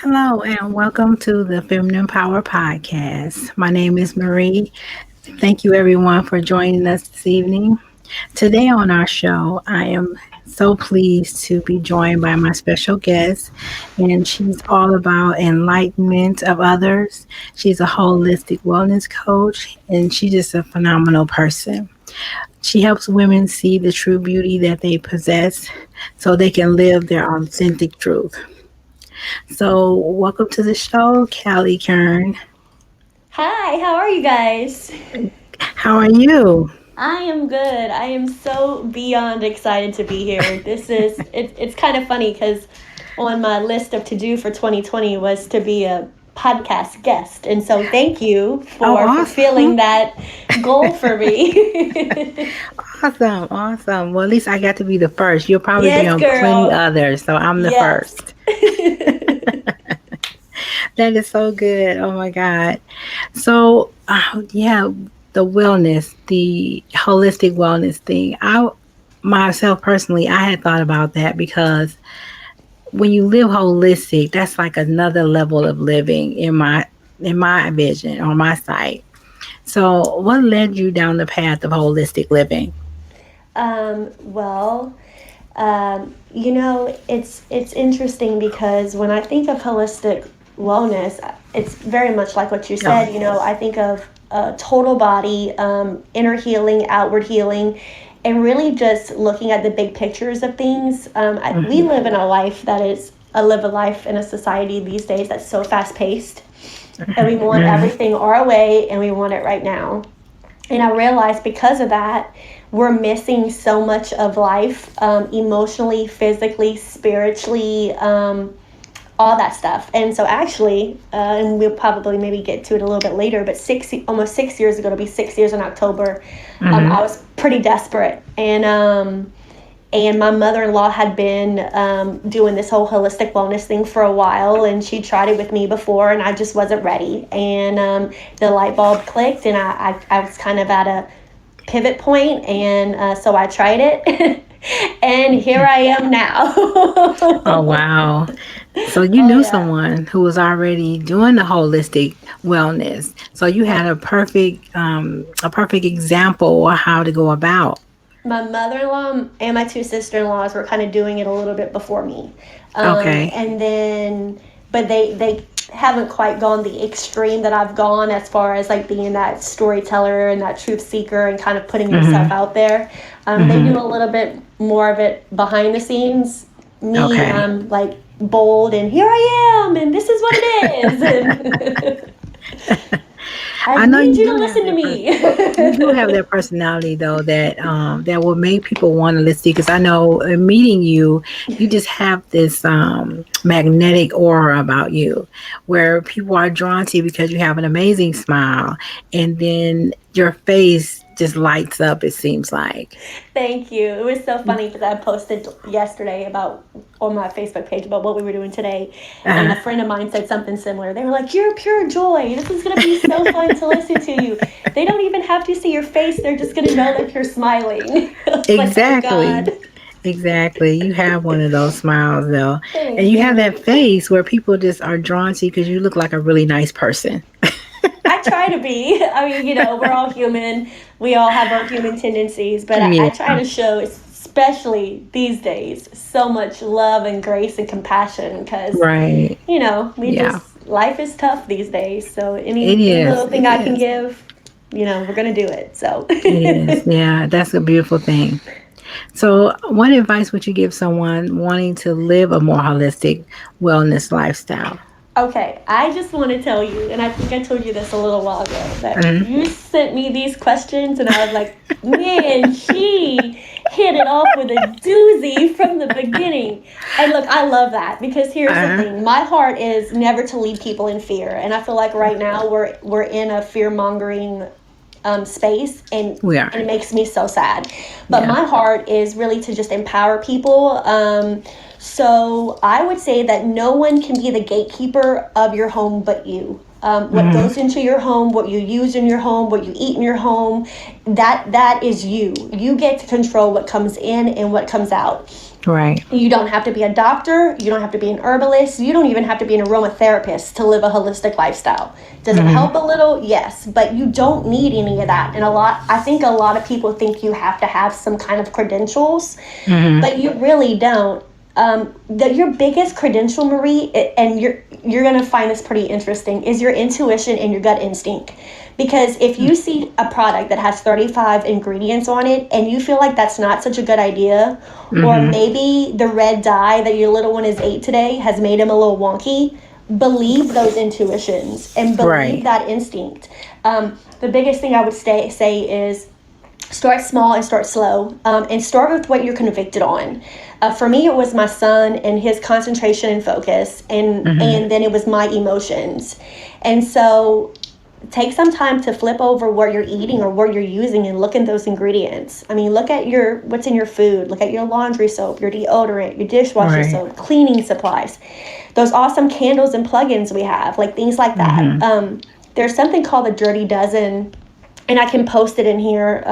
Hello and welcome to the Feminine Power Podcast. My name is Marie. Thank you everyone for joining us this evening. Today on our show, I am so pleased to be joined by my special guest, and she's all about enlightenment of others. She's a holistic wellness coach, and she's just a phenomenal person. She helps women see the true beauty that they possess so they can live their authentic truth. So, welcome to the show, Kallie Kerne. Hi, how are you guys? How are you? I am good. I am so beyond excited to be here. It's kind of funny because on my list of to do for 2020 was to be a podcast guest. And so thank you Oh, for fulfilling awesome. that goal for me. Awesome. Awesome. Well, at least I got to be the first. You'll probably be Yes, on plenty girl. others, so I'm the Yes. first. That is so good. Oh my God. So, yeah, the wellness, the holistic wellness thing. I myself personally, I had thought about that because when you live holistic, that's like another level of living in my vision or my sight. So, what led you down the path of holistic living? Well, it's interesting because when I think of holistic wellness, it's very much like what you Oh, said. I think of total body, inner healing, outward healing, and really just looking at the big pictures of things. We hmm live in a life that is I live a life in a society these days that's so fast paced, and we want hmm everything our way, and we want it right now. And I realized because of that, we're missing so much of life, emotionally, physically, spiritually, all that stuff. And so actually, and we'll probably maybe get to it a little bit later, but almost 6 years ago, it'll be 6 years in October, I hmm was pretty desperate. And my mother-in-law had been doing this whole holistic wellness thing for a while, and she tried it with me before, and I just wasn't ready. And the light bulb clicked, and I was kind of at a pivot point, and so I tried it. And here I am now. Oh, Oh wow. So you knew yeah. someone who was already doing the holistic wellness. So you my had a perfect example of how to go about. my mother-in-law and my two sister-in-laws were kind of doing it a little bit before me, Okay. and then but they haven't quite gone the extreme that I've gone as far as like being that storyteller and that truth seeker and kind of putting yourself hmm out there. They do hmm a little bit more of it behind the scenes. Me, Okay. I'm like bold and here I am and this is what it is and I I know need you you to do have listen to that you do have me. that personality though that will make people want to listen because I know in meeting you, you just have this magnetic aura about you where people are drawn to you because you have an amazing smile and then your face just lights up, it seems like. Thank you. It was so funny because I posted yesterday about on my Facebook page about what we were doing today, and a uh, friend of mine said something similar. They were like, "You're pure joy. This is gonna be so fun to listen to you. They don't even have to see your face. They're just gonna know that you're smiling." I was like, "Oh exactly. God, Exactly. You have one of those smiles though. And thank you have you." that face where people just are drawn to you because you look like a really nice person. I try to be. I mean, we're all human. We all have our human tendencies, but I Yeah. try to show, especially these days, so much love and grace and compassion because, Right. we Yeah. just, life is tough these days. So It any is. little It thing I can is. give, we're going to do it. So. It is. Yeah. That's a beautiful thing. So, what advice would you give someone wanting to live a more holistic wellness lifestyle? Okay, I just want to tell you, and I think I told you this a little while ago, that hmm you sent me these questions, and I was like, man, she hit it off with a doozy from the beginning. And look, I love that because here's the uh thing: my heart is never to leave people in fear, and I feel like right now we're in a fear mongering space, and We are. it makes me so sad. But Yeah. my heart is really to just empower people. So I would say that no one can be the gatekeeper of your home but you. What goes into your home, what you use in your home, what you eat in your home, that is you. You get to control what comes in and what comes out. Right. You don't have to be a doctor. You don't have to be an herbalist. You don't even have to be an aromatherapist to live a holistic lifestyle. Does it help a little? Yes, but you don't need any of that. And I think a lot of people think you have to have some kind of credentials, but you really don't. Your biggest credential, Marie, and you're gonna find this pretty interesting, is your intuition and your gut instinct. Because if you see a product that has 35 ingredients on it and you feel like that's not such a good idea, or maybe the red dye that your little one has ate today has made him a little wonky, believe those intuitions and believe that instinct. The biggest thing I would say is start small and start slow, and start with what you're convicted on. For me, it was my son and his concentration and focus, and then it was my emotions. And so take some time to flip over what you're eating or what you're using and look at those ingredients. I mean, look at what's in your food. Look at your laundry soap, your deodorant, your dishwasher soap, cleaning supplies, those awesome candles and plugins we have, like things like that. There's something called the Dirty Dozen, and I can post it in here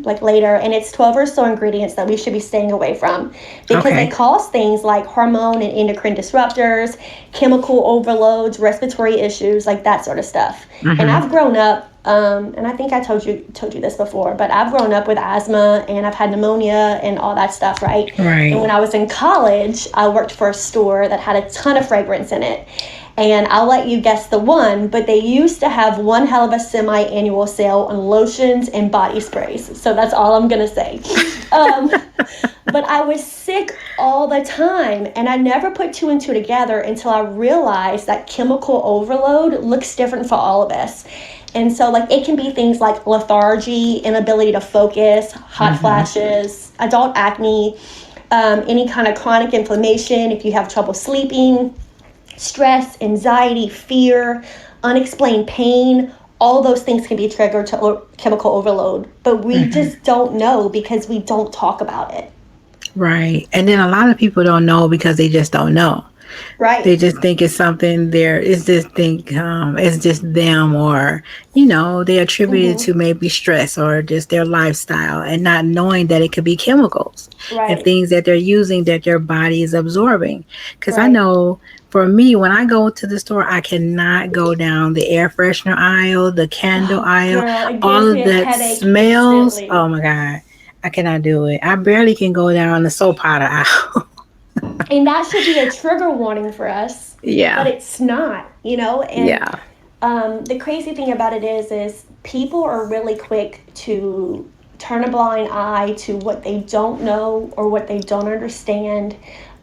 like later, and it's 12 or so ingredients that we should be staying away from because they cause things like hormone and endocrine disruptors, chemical overloads, respiratory issues, like that sort of stuff. And I've grown up, and I think I told you this before, but I've grown up with asthma and I've had pneumonia and all that stuff, right? And when I was in college, I worked for a store that had a ton of fragrance in it. And I'll let you guess the one, but they used to have one hell of a semi-annual sale on lotions and body sprays. So that's all I'm going to say. But I was sick all the time, and I never put two and two together until I realized that chemical overload looks different for all of us. And so, like, it can be things like lethargy, inability to focus, hot flashes, adult acne, any kind of chronic inflammation, if you have trouble sleeping, stress, anxiety, fear, unexplained pain, all those things can be triggered to chemical overload. But we just don't know because we don't talk about it. Right. And then a lot of people don't know because they just don't know. Right. They just think it's something it's just them, or, they attribute it to maybe stress or just their lifestyle, and not knowing that it could be chemicals and things that they're using that their body is absorbing. Because I know for me, when I go to the store, I cannot go down the air freshener aisle, the candle aisle, all of that smells. Instantly. Oh my God. I cannot do it. I barely can go down the soap powder aisle. And that should be a trigger warning for us. Yeah. But it's not, And the crazy thing about it is people are really quick to turn a blind eye to what they don't know or what they don't understand,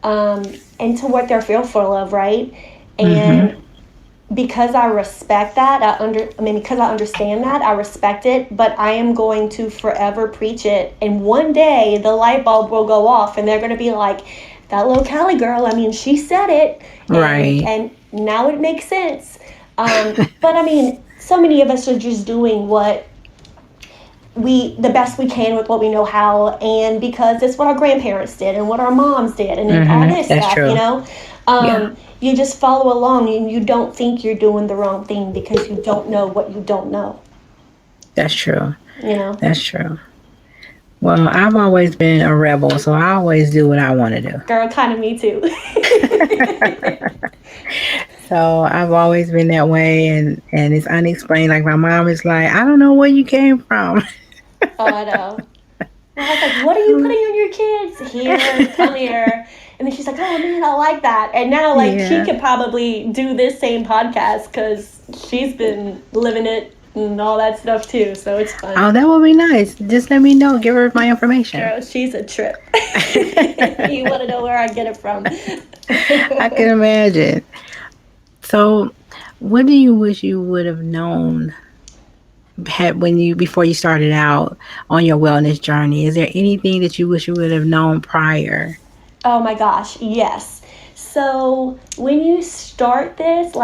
and to what they're fearful of, right? And because I respect that, because I understand that, I respect it, but I am going to forever preach it. And one day the light bulb will go off and they're going to be like, that little Kallie girl, she said it. And now it makes sense. But so many of us are just doing the best we can with what we know how, and because it's what our grandparents did and what our moms did and all this stuff, true. You just follow along and you don't think you're doing the wrong thing because you don't know what you don't know. That's true. That's true. Well, I've always been a rebel, so I always do what I want to do. Girl, kind of me too. So I've always been that way, and it's unexplained. Like, my mom is like, I don't know where you came from. Oh, I know. I was like, what are you putting on your kids? Here, come here. And then she's like, oh man, I like that. And now, she could probably do this same podcast because she's been living it and all that stuff too, so it's fun. Oh, that would be nice. Just let me know. Give her my information. Girl, she's a trip. You want to know where I get it from? I can imagine. So, what do you wish you would have known before you started out on your wellness journey? Is there anything that you wish you would have known prior? Oh my gosh, yes. So when you start this,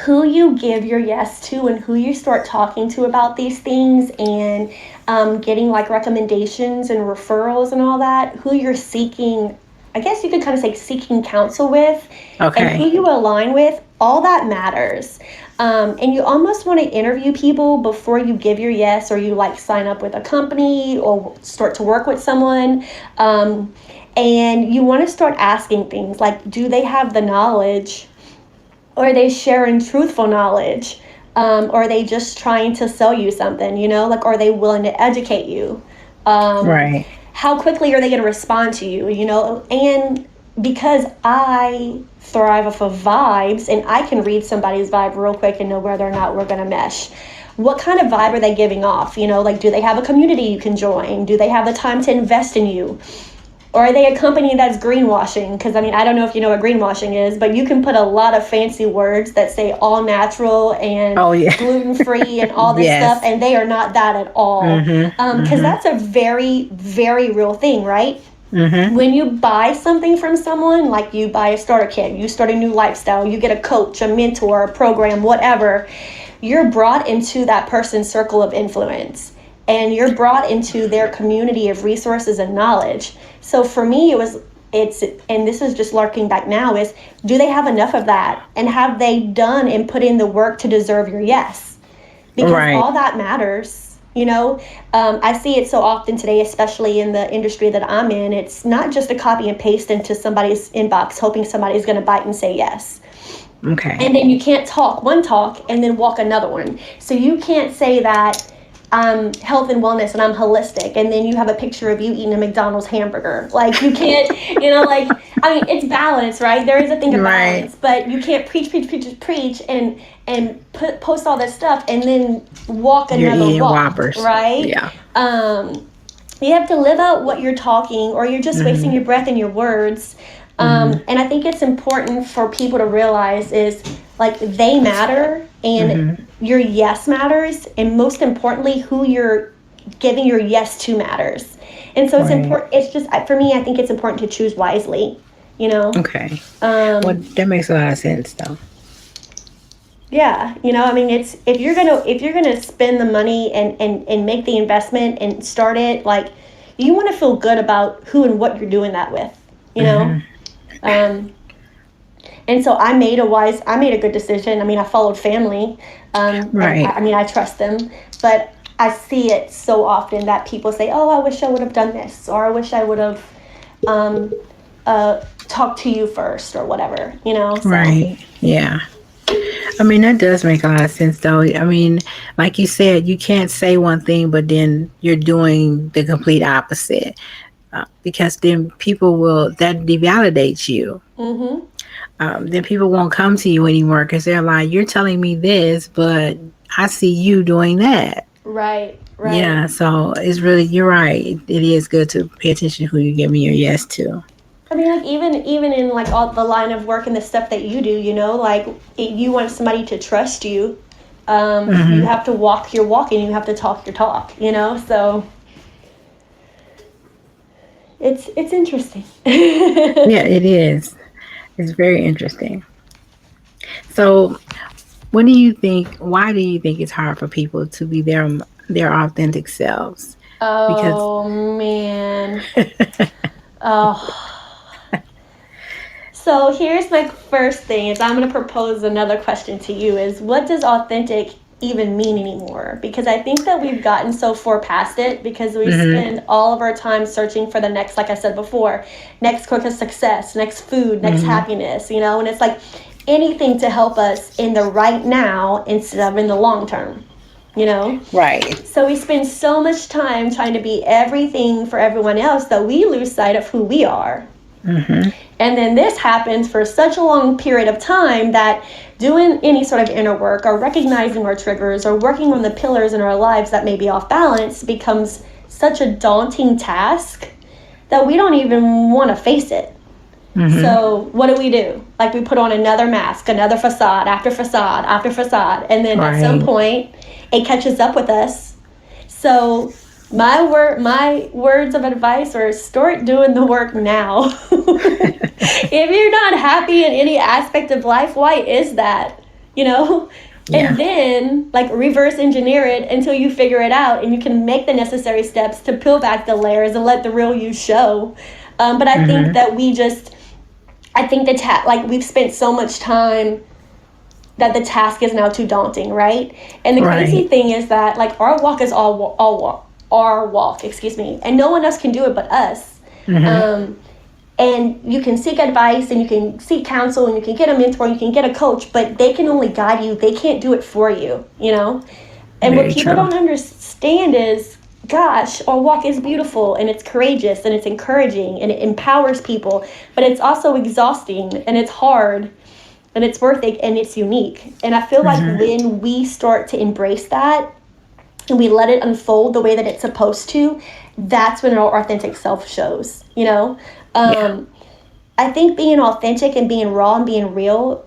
who you give your yes to and who you start talking to about these things, and getting recommendations and referrals and all that, who you're seeking, I guess you could kind of say seeking counsel with, and who you align with, all that matters. And you almost want to interview people before you give your yes, or you like sign up with a company or start to work with someone. And you want to start asking things like, do they have the knowledge? Or are they sharing truthful knowledge? Or are they just trying to sell you something, like, are they willing to educate you? Right. How quickly are they going to respond to you, And because I thrive off of vibes, and I can read somebody's vibe real quick and know whether or not we're going to mesh. What kind of vibe are they giving off? Like, do they have a community you can join? Do they have the time to invest in you? Or are they a company that's greenwashing? Because, I don't know if you know what greenwashing is, but you can put a lot of fancy words that say all natural and gluten-free and all this stuff, and they are not that at all. Because that's a very, very real thing, right? When you buy something from someone, like you buy a starter kit, you start a new lifestyle, you get a coach, a mentor, a program, whatever, you're brought into that person's circle of influence. And you're brought into their community of resources and knowledge. So for me, and this is just larking back now, is do they have enough of that? And have they done and put in the work to deserve your yes? Because all that matters, I see it so often today, especially in the industry that I'm in. It's not just a copy and paste into somebody's inbox, hoping somebody's going to bite and say yes. Okay. And then you can't talk one talk and then walk another one. So you can't say that I'm health and wellness and I'm holistic, and then you have a picture of you eating a McDonald's hamburger. Like, you can't, it's balance, right? There is a thing of balance, but you can't preach and post all this stuff and then walk another walk, Whoppers. Right? Yeah. You have to live out what you're talking, or you're just wasting your breath and your words. And I think it's important for people to realize is, like, they matter, and your yes matters, and most importantly, who you're giving your yes to matters. And so it's important. It's just, for me, I think it's important to choose wisely, Okay. Well, that makes a lot of sense, though. Yeah, it's, if you're gonna spend the money and make the investment and start it, like, you want to feel good about who and what you're doing that with, And so I made a good decision. I followed family. Right. I trust them, but I see it so often that people say, "Oh, I wish I would have done this," or "I wish I would have talked to you first," or whatever, So. Right. Yeah. That does make a lot of sense, though. Like you said, you can't say one thing, but then you're doing the complete opposite, because then that devalidates you. Then people won't come to you anymore, because they're like, you're telling me this, but I see you doing that. Right. Yeah, so it's really, you're right. It is good to pay attention to who you're giving your yes to. Like, even in, like, all the line of work and the stuff that you do, like, you want somebody to trust you. You have to walk your walk, and you have to talk your talk, so it's interesting. Yeah, it is. It's very interesting. So, why do you think it's hard for people to be their authentic selves? Man. Oh. So here's my first thing, is I'm going to propose another question to you, is what does authentic even mean anymore? Because I think that we've gotten so far past it, because we spend all of our time searching for the next, like I said before, next quick success, next food, next happiness, and it's like anything to help us in the right now instead of in the long term, Right. So we spend so much time trying to be everything for everyone else that we lose sight of who we are. And then this happens for such a long period of time that doing any sort of inner work, or recognizing our triggers, or working on the pillars in our lives that may be off balance, becomes such a daunting task that we don't even want to face it. So what do? Like, we put on another mask, another facade after facade after facade, and then at some point it catches up with us. So my words of advice are, start doing the work now. If you're not happy in any aspect of life, why is that? And then, like, reverse engineer it until you figure it out, and you can make the necessary steps to peel back the layers and let the real you show. But I think that we've spent so much time that the task is now too daunting, right? And the crazy Right. thing is that like our walk is all walk, our walk, excuse me, and no one else can do it but us. Mm-hmm. Um, and you can seek advice and you can seek counsel and you can get a mentor, you can get a coach, but they can only guide you. They can't do it for you, you know? And what Very people true. don't understand is, gosh, our walk is beautiful and it's courageous and it's encouraging and it empowers people, but it's also exhausting and it's hard and it's worth it and it's unique. And I feel like Mm-hmm. when we start to embrace that and we let it unfold the way that it's supposed to, that's when our authentic self shows, you know? Yeah. Um, I think being authentic and being raw and being real,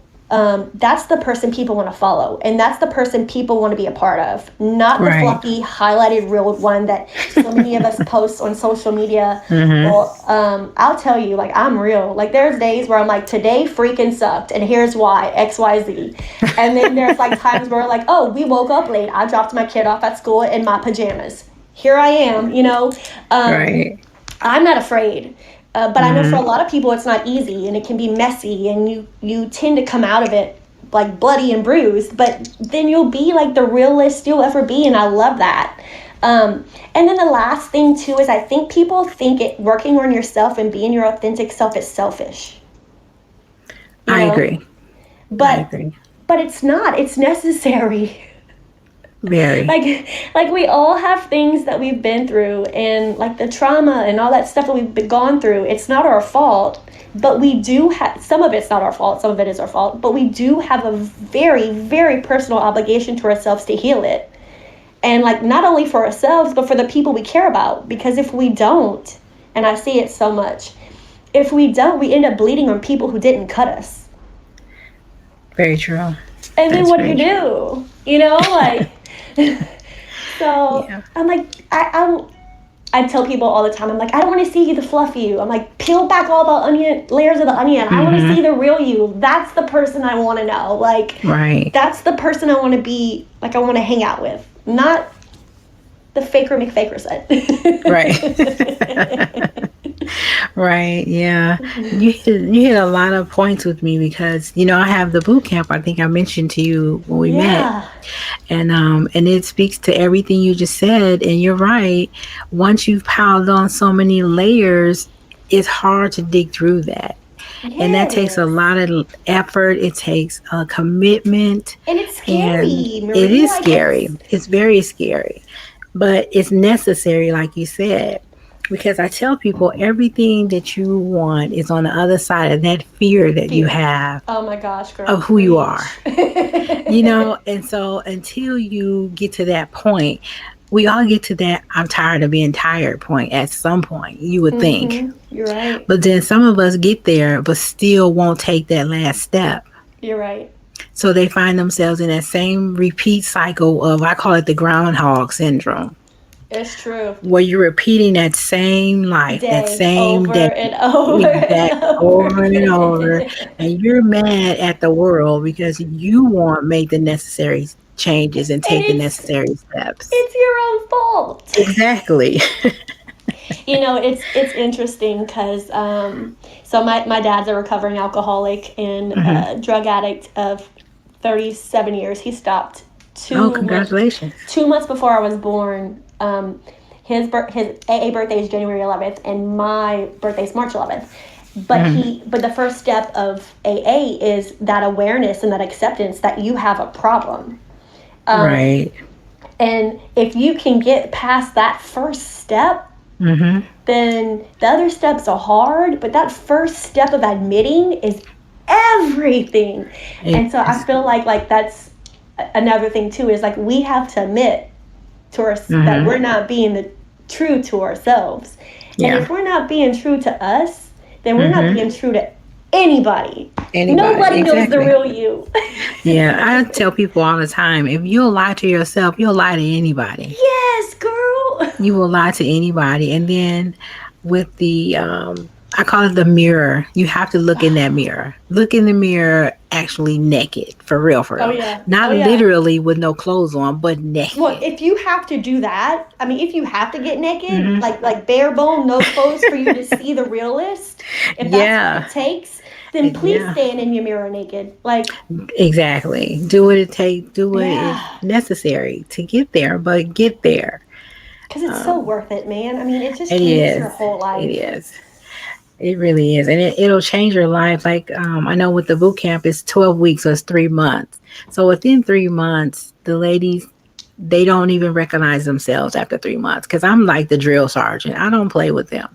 that's the person people want to follow. And that's the person people want to be a part of. Not the Right. fluffy, highlighted, real one that so many of us post on social media. Mm-hmm. Well, I'll tell you, like, I'm real. Like, there's days where I'm like, today freaking sucked. And here's why, X, Y, Z. And then there's like times where like, oh, we woke up late. I dropped my kid off at school in my pajamas. Here I am, you know. Um, Right. I'm not afraid. But I know for a Mm-hmm. lot of people it's not easy and it can be messy and you tend to come out of it like bloody and bruised, but then you'll be like the realest you'll ever be, and I love that. And then the last thing too is I think people think it working on yourself and being your authentic self is selfish, you I know, agree. I but agree. it's not. It's necessary. Very. like we all have things that we've been through and like the trauma and all that stuff that we've been gone through. It's not our fault, but we do have some of it's not our fault, some of it is our fault, but we do have a very, very personal obligation to ourselves to heal it. And like not only for ourselves but for the people we care about, because if we don't, and I see it so much, if we don't, we end up bleeding on people who didn't cut us. Very true. And then That's what do very you true. do? You know, like so Yeah. I'm like I tell people all the time, I'm like, I don't want to see the fluff you. I'm like, peel back all the onion layers of the onion. I want to see Mm-hmm. the real you. That's the person I want to know. Like, Right. that's the person I want to be. Like, I want to hang out with, not the faker McFaker said. Right. Right. Yeah. You hit a lot of points with me because I have the boot camp. I think I mentioned to you when we met, Yeah, and it speaks to everything you just said. And you're right. Once you've piled on so many layers, it's hard to dig through that. it And that takes a is, lot of effort. It takes a commitment, and it's and scary, it Marie. is Like, scary. It's very scary, but it's necessary, like you said, because I tell people everything that you want is on the other side of that fear that you fear. have Oh my gosh, girl, of who you are. preach. And so until you get to that point, we all get to that I'm tired of being tired point at some point, you would think. You're right. But then some of us get there, but still won't take that last step. You're right. So they find themselves in that same repeat cycle of, I call it the groundhog syndrome, It's true. where you're repeating that same life, that Day same over day, and over and exact over and over, over. and you're mad at the world because you won't make the necessary changes and And take the necessary steps. it's your own fault. Exactly. It's interesting because so my dad's a recovering alcoholic and Hmm. drug addict of 37 years. He stopped Oh, 2 months congratulations. 2 months before I was born. His AA birthday is January 11th and my birthday is March 11th. Hmm. But the first step of AA is that awareness and that acceptance that you have a problem. Um, Right. and if you can get past that first step, Hmm. then the other steps are hard, but that first step of admitting is everything. And so I Yes. feel like that's another thing too, is like we have to admit to us that Hmm. we're not being true to ourselves. And Yeah. if we're not being true to us, then we're not Hmm. being true to anybody. Anybody. Nobody knows the Exactly. real you. Yeah. I tell people all the time, if you'll lie to yourself, you'll lie to anybody. Yes, girl. You will lie to anybody. And then with the, I call it the mirror. You have to look in that mirror. Look in the mirror actually naked, for real, for Oh real. yeah. Oh Not yeah. literally with no clothes on, but Well, naked. if you have to do that, I mean, if you have to get naked, Hmm. like bare bone, no clothes for you to see the realist, if that's what Yeah. it takes, then please Yeah, stand in your mirror naked. Like, exactly. Do what it takes. Do what is yeah, necessary to get there, but get there. because it's so worth it, man. I mean, it just It changes your is. whole It life. is. It really is, and it'll change your life. Like I know with the boot camp, it's 12 weeks, so it's 3 months. So within 3 months, the ladies they don't even recognize themselves after 3 months because I'm like the drill sergeant. I don't play with them,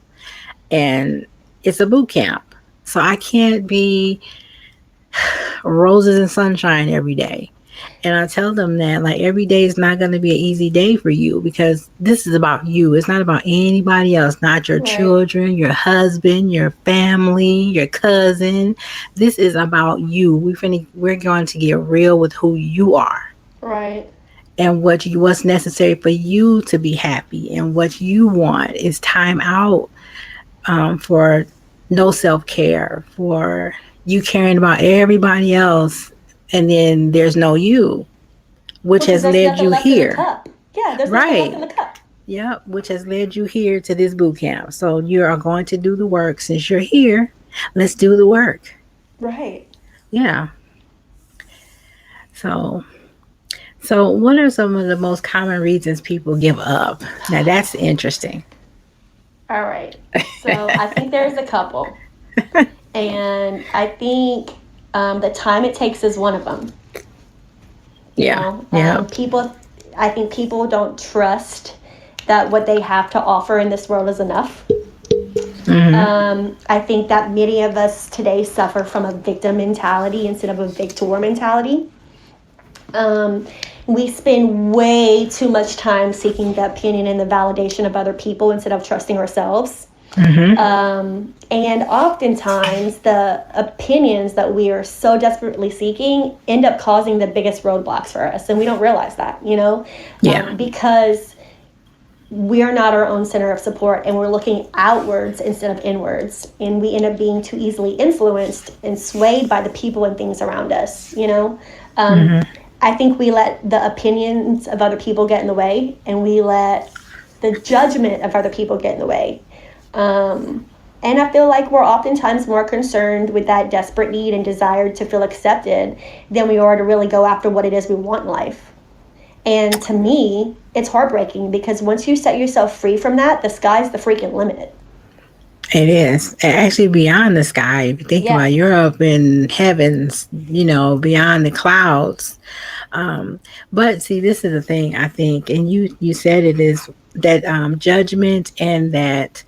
and it's a boot camp, so I can't be roses and sunshine every day. And I tell them that like every day is not going to be an easy day for you because this is about you. It's not about anybody else, not your Right, children, your husband, your family, your cousin. This is about you. We're going to get real with who you are right. and what's necessary for you to be happy and what you want is time out for no self care, for you caring about everybody else, and then there's no you, which Well, because has there's led nothing you left in the here. cup. Yeah, there's nothing left in Right. the cup. Yep. Which has led you here to this boot camp. So you are going to do the work. Since you're here, let's do the work. Right. Yeah. So, so what are some of the most common reasons people give up? Now that's interesting. All right. So I think there's a couple. And I think the time it takes is one of them. Yeah. Yeah. People, I think people don't trust that what they have to offer in this world is enough. Mm-hmm. I think that many of us today suffer from a victim mentality instead of a victor mentality. Um, we spend way too much time seeking the opinion and the validation of other people instead of trusting ourselves. Mm-hmm. And oftentimes, the opinions that we are so desperately seeking end up causing the biggest roadblocks for us. And we don't realize that, Yeah. because we are not our own center of support and we're looking outwards instead of inwards. And we end up being too easily influenced and swayed by the people and things around us. Um, Mm-hmm. I think we let the opinions of other people get in the way and we let the judgment of other people get in the way. And I feel like we're oftentimes more concerned with that desperate need and desire to feel accepted than we are to really go after what it is we want in life. And to me, it's heartbreaking because once you set yourself free from that, the sky's the freaking limit. It is actually beyond the sky. If you think about it, Yeah. you're up in heavens, beyond the clouds. But see, this is the thing I think, and you said it is that judgment and that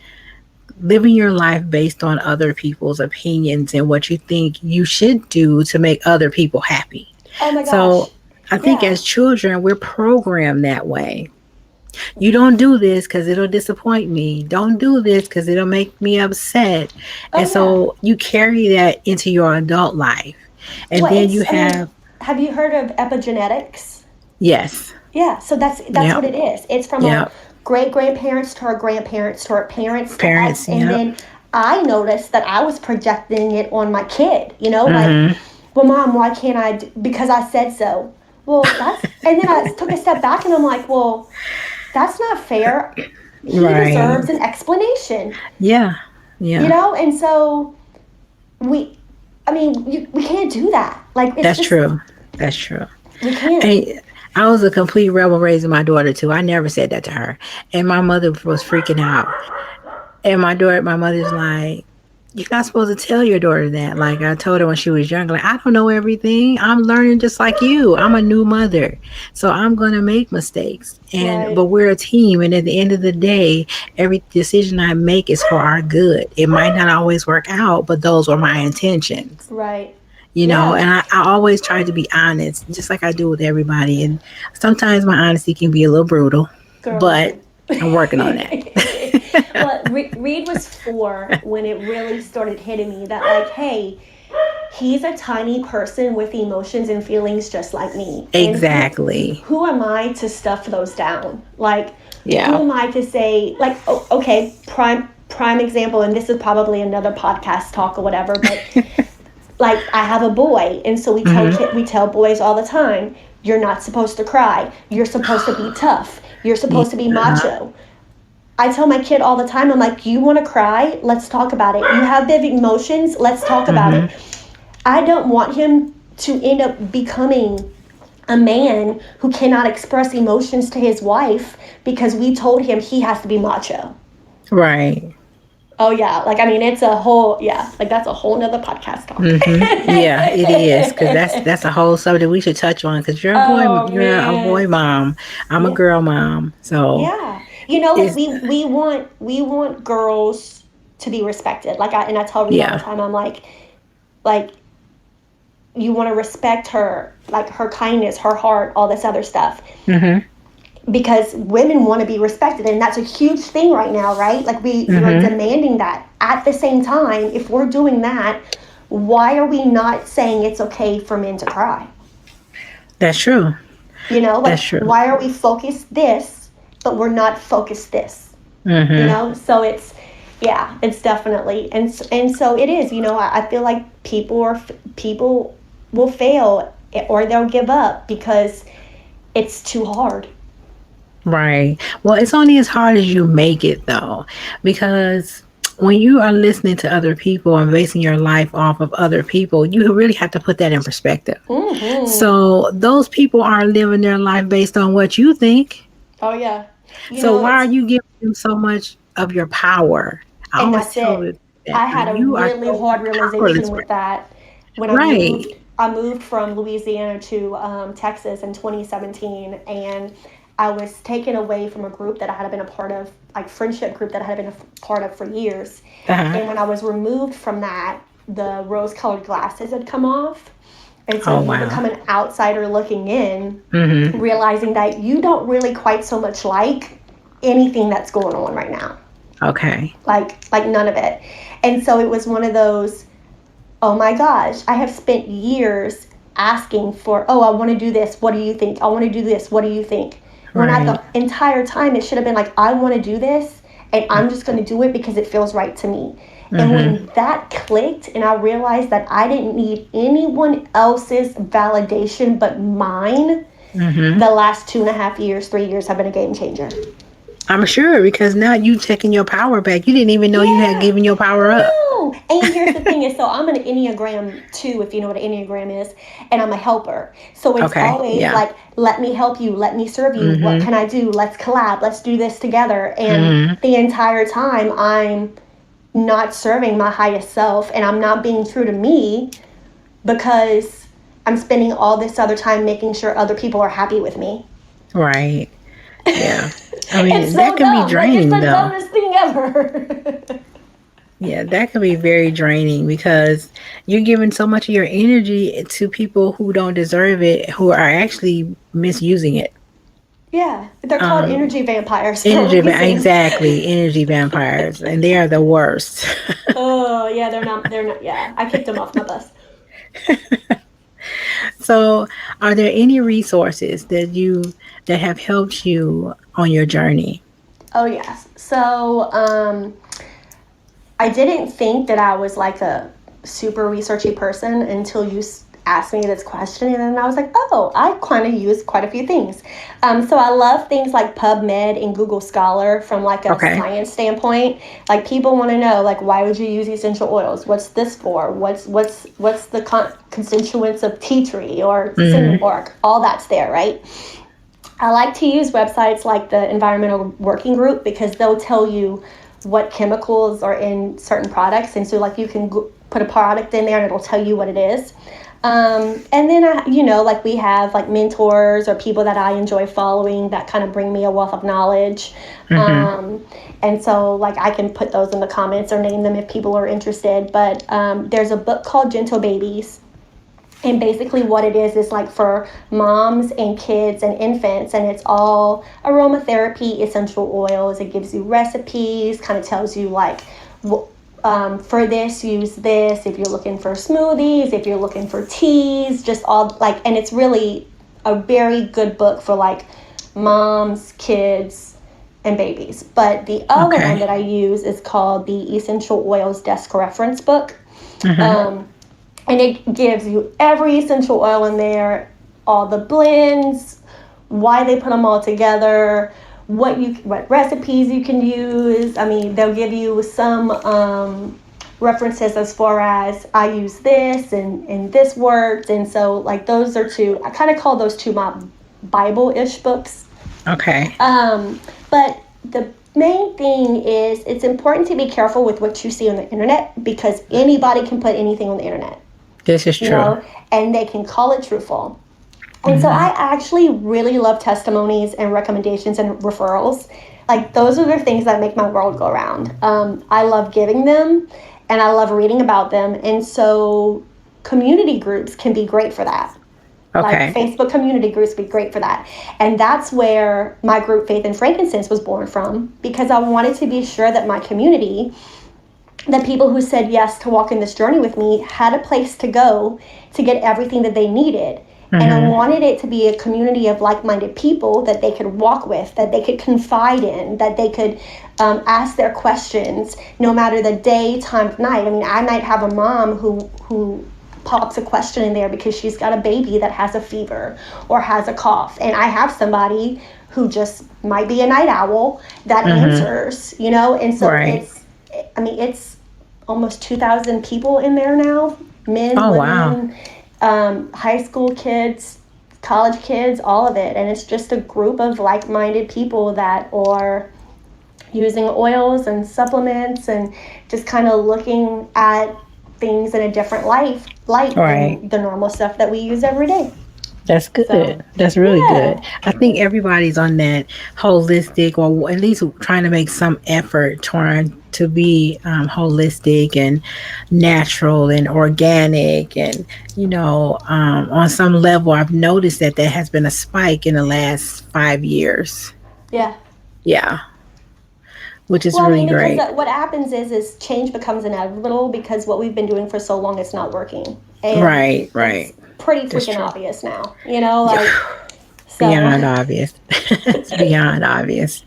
living your life based on other people's opinions and what you think you should do to make other people happy. Oh my So gosh. I think Yeah. as children, we're programmed that way. You don't do this because it'll disappoint me. Don't do this because it'll make me upset. Oh And yeah. so you carry that into your adult life. And Well, then you I mean, have, have you heard of epigenetics? yes, Yeah, so that's what yep, it is. It's from our yep, great grandparents to our grandparents to our parents to us, parents, and yep. then I noticed that I was projecting it on my kid. Like, Mm-hmm. well, mom, why can't I? Because I said so. Well, that's and then I took a step back and I'm like, well, that's not fair. He Right. deserves an explanation. Yeah, yeah, And so we, I mean, we can't do that. Like, it's that's just true. That's true. we can't. I was a complete rebel raising my daughter too. I never said that to her. And my mother was freaking out. And my mother's like, you're not supposed to tell your daughter that. Like I told her when she was younger, like, I don't know everything. I'm learning just like you. I'm a new mother. So I'm gonna make mistakes. But Right, we're a team, and at the end of the day, every decision I make is for our good. It might not always work out, but those were my intentions. right. And Yeah, I always try to be honest, just like I do with everybody. And sometimes my honesty can be a little brutal, girl, but listen. I'm working on that. Well, Reed was 4 when it really started hitting me that, like, hey, he's a tiny person with emotions and feelings just like me. And Exactly. who am I to stuff those down? Like, who Yeah. am I to say, like, oh, okay, prime example, and this is probably another podcast talk or whatever, but like I have a boy, and so Hmm. we tell boys all the time, you're not supposed to cry. You're supposed to be tough. You're Yeah. supposed to be macho. I tell my kid all the time, I'm like, you want to cry? Let's talk about it. You have big emotions? Let's talk about it. Mm-hmm. I don't want him to end up becoming a man who cannot express emotions to his wife because we told him he has to be macho. Right. Oh yeah, like I mean, it's a whole yeah, like that's a whole nother podcast talk. Mm-hmm. Yeah, it is, because that's a whole subject we should touch on. Because Oh you're a boy man, mom. I'm a yeah, girl mom. So yeah. You know, like it's we want girls to be respected. Like I tell Reed all the yeah. time. I'm like you want to respect her, like her kindness, her heart, all this other stuff. Mm-hmm. Because women want to be respected, and that's a huge thing right now, right? Like we're Mm-hmm. demanding that. At the same time, if we're doing that, why are we not saying it's okay for men to cry? That's true. You know, like That's true. why are we focused this but we're not focused this? You Mm-hmm. know, so it's yeah, it's definitely and so it is. You know, I feel like people will fail or they'll give up because it's too hard. Right. Well, it's only as hard as you make it, though, because when you are listening to other people and basing your life off of other people, you really have to put that in perspective. Mm-hmm. So those people are living their life based on what you think. Oh yeah. You So know, why are it's you giving them so much of your power? I and always that's tell it. them that I had a you are really so hard realization powerless. with that when I Right. moved. I moved from Louisiana to Texas in 2017, and I was taken away from a group that I had been a part of, like friendship group that I had been a part of for years. Uh-huh. And when I was removed from that, the rose-colored glasses had come off, and so Oh, you wow. become an outsider looking in, Mm-hmm. realizing that you don't really quite so much like anything that's going on right now, Okay. like none of it. And so it was one of those, oh my gosh, I have spent years asking for, oh, I want to do this, what do you think? I want to do this, what do you think? When at Right. the entire time it should have been like, I want to do this and I'm just going to do it because it feels right to me. And Mm-hmm. when that clicked and I realized that I didn't need anyone else's validation but mine, Mm-hmm. the last 2.5 years, 3 years have been a game changer. I'm sure, because now you taking your power back. You didn't even know you had Yeah, given your power up. no. And here's the thing is, so I'm an Enneagram 2, if you know what an Enneagram is, and I'm a helper. So it's Okay. always Yeah. like, let me help you, let me serve you. What Mm-hmm. can I do? Let's collab. Let's do this together. And Mm-hmm. the entire time, I'm not serving my highest self, and I'm not being true to me because I'm spending all this other time making sure other people are happy with me. Right. Yeah. I It's mean, that so can be dumb. Like, it's draining, the though. dumbest thing ever. Yeah, that can be very draining because you're giving so much of your energy to people who don't deserve it, who are actually misusing it. Yeah, they're called Um, energy vampires for a energy, reason. exactly, energy vampires, and they are the worst. Oh yeah, they're not. They're not. Yeah, I kicked them off my bus. So, are there any resources that have helped you on your journey? Oh yes. So I didn't think that I was like a super researchy person until you asked me this question, and then I was like, oh, I kind of use quite a few things. So I love things like PubMed and Google Scholar from like a Okay. science standpoint. Like people want to know, like, why would you use essential oils? What's this for? What's the constituents of tea tree or cinnamon Mm-hmm. bark? All that's there, right? I like to use websites like the Environmental Working Group because they'll tell you what chemicals are in certain products, and so like you can put a product in there and it'll tell you what it is. And then like we have like mentors or people that I enjoy following that kind of bring me a wealth of knowledge. Mm-hmm. And so like I can put those in the comments or name them if people are interested. But there's a book called Gentle Babies, and basically what it is like for moms and kids and infants, and it's all aromatherapy essential oils. It gives you recipes, kind of tells you like for this use this, if you're looking for smoothies, if you're looking for teas, just all like, and it's really a very good book for like moms, kids, and babies. But the other one Okay. that I use is called the Essential Oils Desk Reference Book. Mm-hmm. um, and it gives you every essential oil in there, all the blends, why they put them all together, what recipes you can use. I mean, they'll give you some references as far as I use this and this worked, and so like those are two. I kind of call those two my Bible-ish books. Okay. But the main thing is it's important to be careful with what you see on the internet, because anybody can put anything on the internet. This is true. And they can call it truthful. And so I actually really love testimonies and recommendations and referrals. Like, those are the things that make my world go around. I love giving them, and I love reading about them. And so community groups can be great for that. Okay. Like, Facebook community groups be great for that. And that's where my group Faith and Frankincense was born from, because I wanted to be sure that my community, the people who said yes to walk in this journey with me, had a place to go to get everything that they needed. And I wanted it to be a community of like-minded people that they could walk with, that they could confide in, that they could ask their questions no matter the day, time of night. I mean, I might have a mom who pops a question in there because she's got a baby that has a fever or has a cough. And I have somebody who just might be a night owl that answers, And so it's almost 2,000 people in there now, men, women, high school kids, college kids, all of it. And it's just a group of like-minded people that are using oils and supplements and just kind of looking at things in a different light than the normal stuff that we use every day. That's good. So, that's really good. I think everybody's on that holistic, or at least trying to make some effort trying to be holistic and natural and organic. And, on some level, I've noticed that there has been a spike in the last 5 years. Yeah. Yeah. Which is really great. Because what happens is change becomes inevitable, because what we've been doing for so long is not working. And right. It's pretty freaking obvious now, So. Beyond obvious. It's beyond obvious.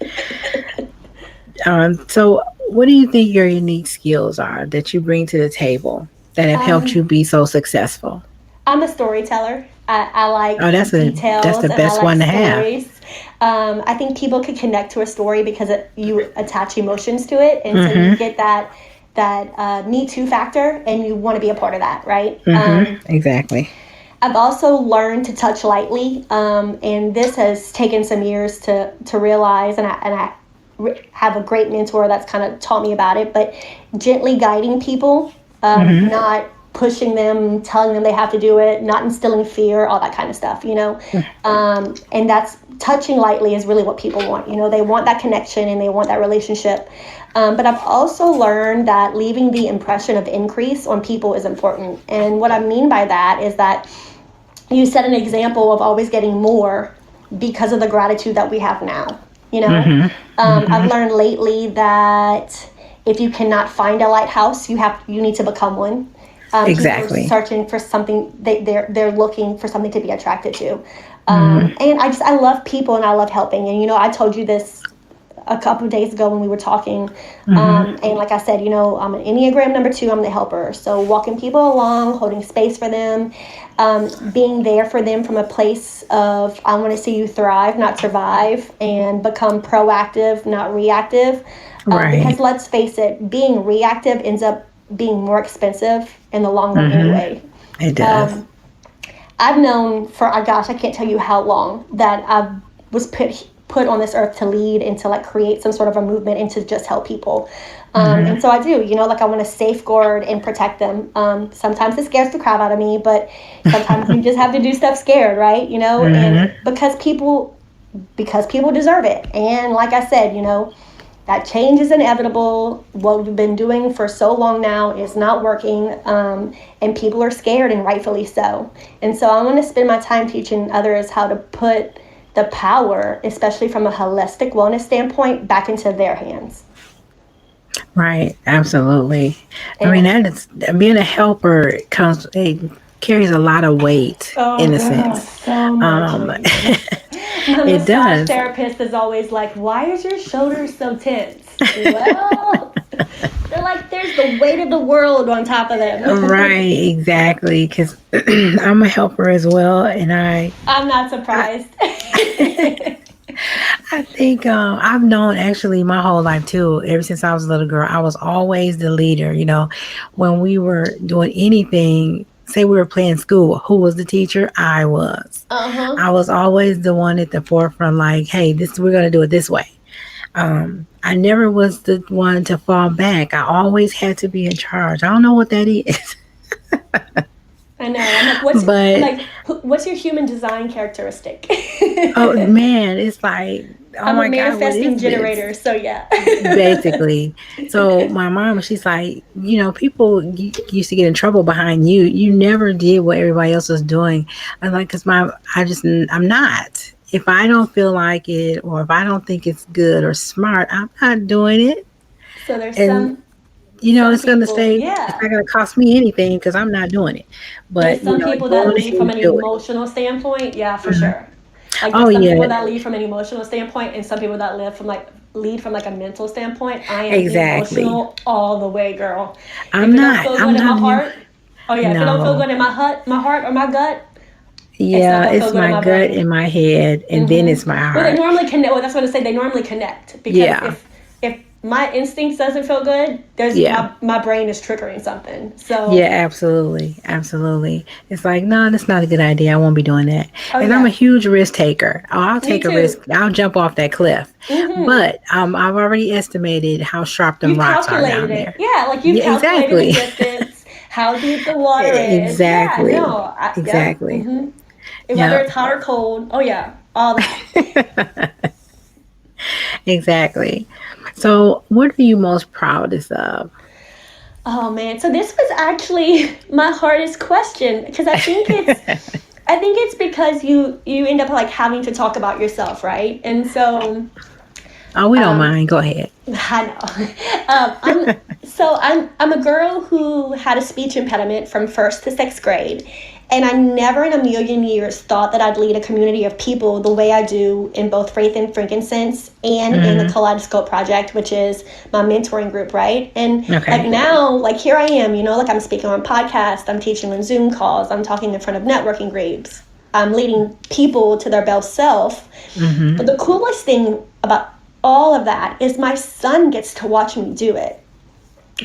So what do you think your unique skills are that you bring to the table that have helped you be so successful? I'm a storyteller. I like details. That's the best one to have. I think people can connect to a story because you attach emotions to it, and so you get that me too factor, and you want to be a part of that, right? Exactly. I've also learned to touch lightly, and this has taken some years to realize, and I have a great mentor that's kind of taught me about it, but gently guiding people, not pushing them, telling them they have to do it, not instilling fear, all that kind of stuff, and that's touching lightly is really what people want. They want that connection and they want that relationship. But I've also learned that leaving the impression of increase on people is important. And what I mean by that is that you set an example of always getting more because of the gratitude that we have now. I've learned lately that if you cannot find a lighthouse, you need to become one. Exactly. People are searching for something. They're looking for something to be attracted to. And I love people and I love helping. And I told you this a couple of days ago when we were talking. And like I said, I'm an Enneagram number 2. I'm the helper. So walking people along, holding space for them, being there for them from a place of I want to see you thrive, not survive, and become proactive, not reactive. Because let's face it, being reactive ends up being more expensive in the long run anyway. It does. I've known for, I can't tell you how long that I was put on this earth to lead and to create some sort of a movement and to just help people. And so I do, I want to safeguard and protect them. Sometimes it scares the crap out of me, but sometimes you just have to do stuff scared, right? And because people deserve it. And like I said, that change is inevitable. What we've been doing for so long now is not working, and people are scared, and rightfully so. And so I want to spend my time teaching others how to put the power, especially from a holistic wellness standpoint, back into their hands. Right, absolutely. I mean, that is, being a helper carries a lot of weight in a sense. So much the massage therapist is always like, "Why is your shoulders so tense?" Well, they're like, there's the weight of the world on top of them. Right, exactly. Because I'm a helper as well, and I'm not surprised. I think I've known actually my whole life too. Ever since I was a little girl, I was always the leader. When we were doing anything, say we were playing school, who was the teacher? I was. Uh-huh. I was always the one at the forefront, like, hey, this we're gonna do it this way. I never was the one to fall back. I always had to be in charge. I don't know what that is. I know. I'm like, what's I'm But like, what's your human design characteristic? oh man, it's like, oh I'm a my God, what manifesting is this? generator, so yeah. Basically. So my mom, she's like, people used to get in trouble behind you. You never did what everybody else was doing. I'm like, I'm not. If I don't feel like it, or if I don't think it's good or smart, I'm not doing it. So there's And some it's going to people, stay, it's yeah. not going to cost me anything because I'm not doing it. There's But, some people go that on lead ahead from and an do it. emotional standpoint, yeah, for Mhm. sure. Like Oh, there's some people yeah, that lead from an emotional standpoint, and some people that lead from like a mental standpoint. I am exactly. emotional all the way, girl. If I'm it don't not. feel I'm good in not my in. heart, oh yeah, if it don't feel No. good in my heart or my gut, it's not Yeah, gonna feel it's good in my my gut brain. and my head, and then it's my Well, they heart. normally connect. Well, that's what I say. They normally connect because Yeah. if my instincts doesn't feel good, there's Yeah. my brain is triggering something. Yeah, So, absolutely. Absolutely. It's like, no, that's not a good idea. I won't be doing that. oh And I'm a yeah, huge risk taker. Oh, I'll me take a risk. too. I'll jump off that cliff. Mm-hmm. But I've already estimated how sharp them You've rocks are calculated down it. there. Yeah, like you've Yeah, calculated the exactly. distance, how deep the water is. Yeah, Exactly. no, yep. Exactly. Whether Yep. it's hot or cold. Oh yeah, all that. Exactly. So, what are you most proudest of? Oh man, so this was actually my hardest question because I think it's because you end up like having to talk about yourself, right? And so Oh, we don't um, mind. Go ahead. I know. I'm a girl who had a speech impediment from first to sixth grade, and I never in a million years thought that I'd lead a community of people the way I do in both Faith and Frankincense and in the Hmm. Kaleidoscope Project, which is my mentoring group, right? And like Okay. now, like here I am, like I'm speaking on podcasts, I'm teaching on Zoom calls, I'm talking in front of networking groups, I'm leading people to their best self. Hmm. But the coolest thing about all of that is my son gets to watch me do it.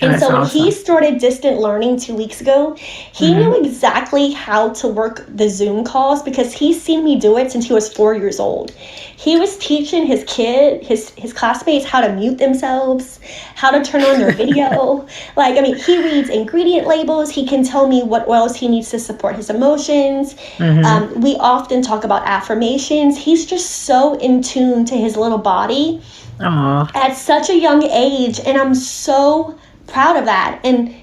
Oh, And that's so when he awesome. started distant learning 2 weeks ago, he Hmm. knew exactly how to work the Zoom calls because he's seen me do it since he was 4 years old. He was teaching his classmates how to mute themselves, how to turn on their video. Like, I mean, he reads ingredient labels. He can tell me what oils he needs to support his emotions. Hmm. We often talk about affirmations. He's just so in tune to his little body Oh. at such a young age, and I'm so proud of that. And